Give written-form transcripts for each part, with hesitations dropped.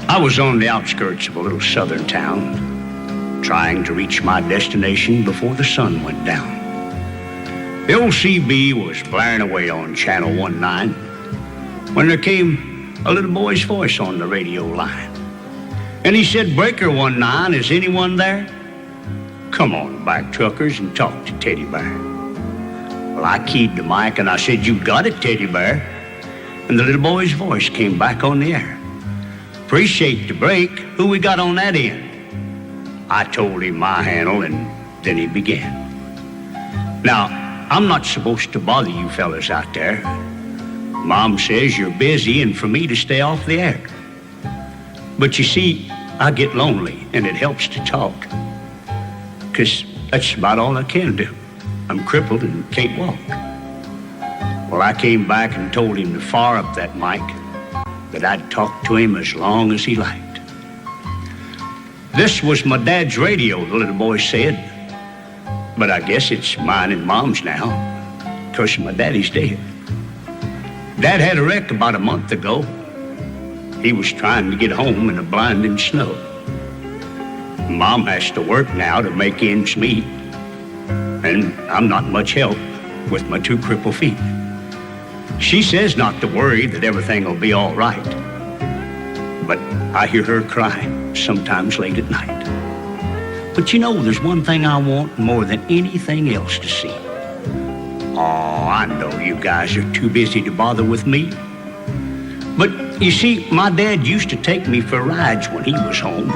I was on the outskirts of a little southern town, trying to reach my destination before the sun went down. The old CB was blaring away on Channel 19 when there came a little boy's voice on the radio line. And he said, "Breaker 19, is anyone there? Come on back, truckers, and talk to Teddy Bear." Well, I keyed the mic and I said, "You got it, Teddy Bear." And the little boy's voice came back on the air. "Appreciate the break. Who we got on that end?" I told him my handle, and then he began. "Now, I'm not supposed to bother you fellas out there. Mom says you're busy and for me to stay off the air. But you see, I get lonely and it helps to talk, 'cause that's about all I can do. I'm crippled and can't walk." Well, I came back and told him to fire up that mic, that I'd talk to him as long as he liked. "This was my dad's radio," the little boy said. "But I guess it's mine and Mom's now, 'cause my daddy's dead. Dad had a wreck about a month ago. He was trying to get home in the blinding snow. Mom has to work now to make ends meet, and I'm not much help with my 2 crippled feet. She says not to worry, that everything will be all right. But I hear her cry sometimes late at night. But you know, there's one thing I want more than anything else to see. Oh, I know you guys are too busy to bother with me. But you see, my dad used to take me for rides when he was home.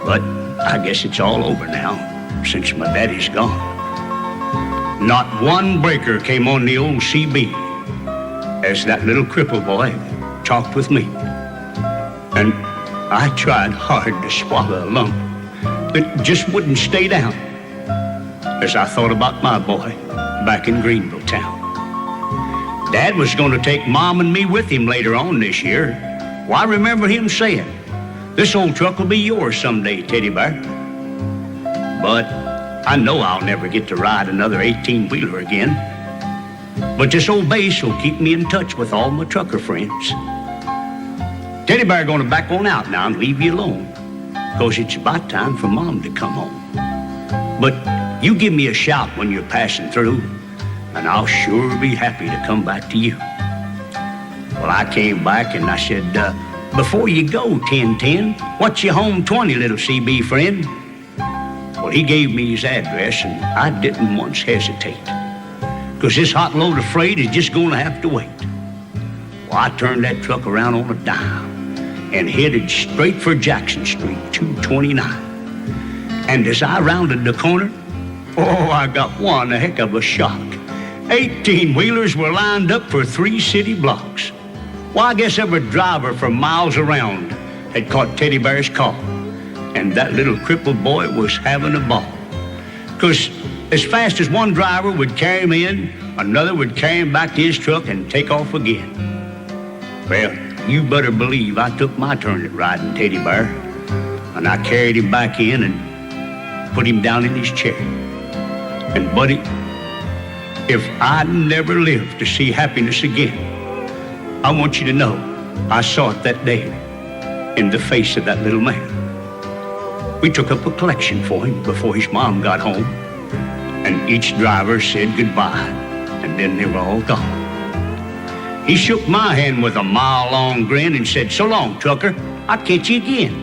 But I guess it's all over now, since my daddy's gone." Not one breaker came on the old CB as that little cripple boy talked with me. And I tried hard to swallow a lump that just wouldn't stay down as I thought about my boy back in Greenville town. Dad was going to take Mom and me with him later on this year. Well, I remember him saying, "This old truck will be yours someday, Teddy Bear." But I know I'll never get to ride another 18-wheeler again. But this old base will keep me in touch with all my trucker friends. Teddy Bear gonna back on out now and leave you alone, 'cause it's about time for Mom to come home. But you give me a shout when you're passing through, and I'll sure be happy to come back to you. Well, I came back and I said, "Before you go, 1010, what's your home 20, little CB friend?" Well, he gave me his address, and I didn't once hesitate, 'cause this hot load of freight is just gonna have to wait. Well, I turned that truck around on a dime and headed straight for Jackson Street, 229. And as I rounded the corner, oh, I got one heck of a shock. 18-wheelers were lined up for 3 city blocks. Well, I guess every driver for miles around had caught Teddy Bear's call, and that little crippled boy was having a ball. 'Cause as fast as one driver would carry him in, another would carry him back to his truck and take off again. Well, you better believe I took my turn at riding Teddy Bear, and I carried him back in and put him down in his chair. And buddy, if I never live to see happiness again, I want you to know I saw it that day in the face of that little man. We took up a collection for him before his mom got home, and each driver said goodbye, and then they were all gone. He shook my hand with a mile-long grin and said, "So long, trucker. I'll catch you again."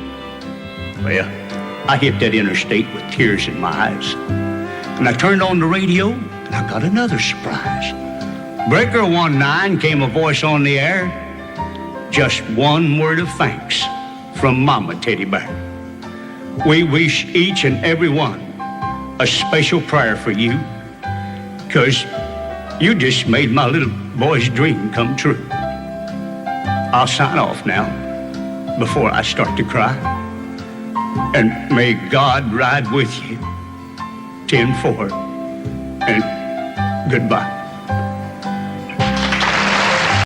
Well, I hit that interstate with tears in my eyes, and I turned on the radio, and I got another surprise. "Breaker 19, came a voice on the air. Just one word of thanks from Mama Teddy Bear. We wish each and every one a special prayer for you, 'cause you just made my little boy's dream come true." I'll sign off now before I start to cry. And may God ride with you. 10-4, and goodbye.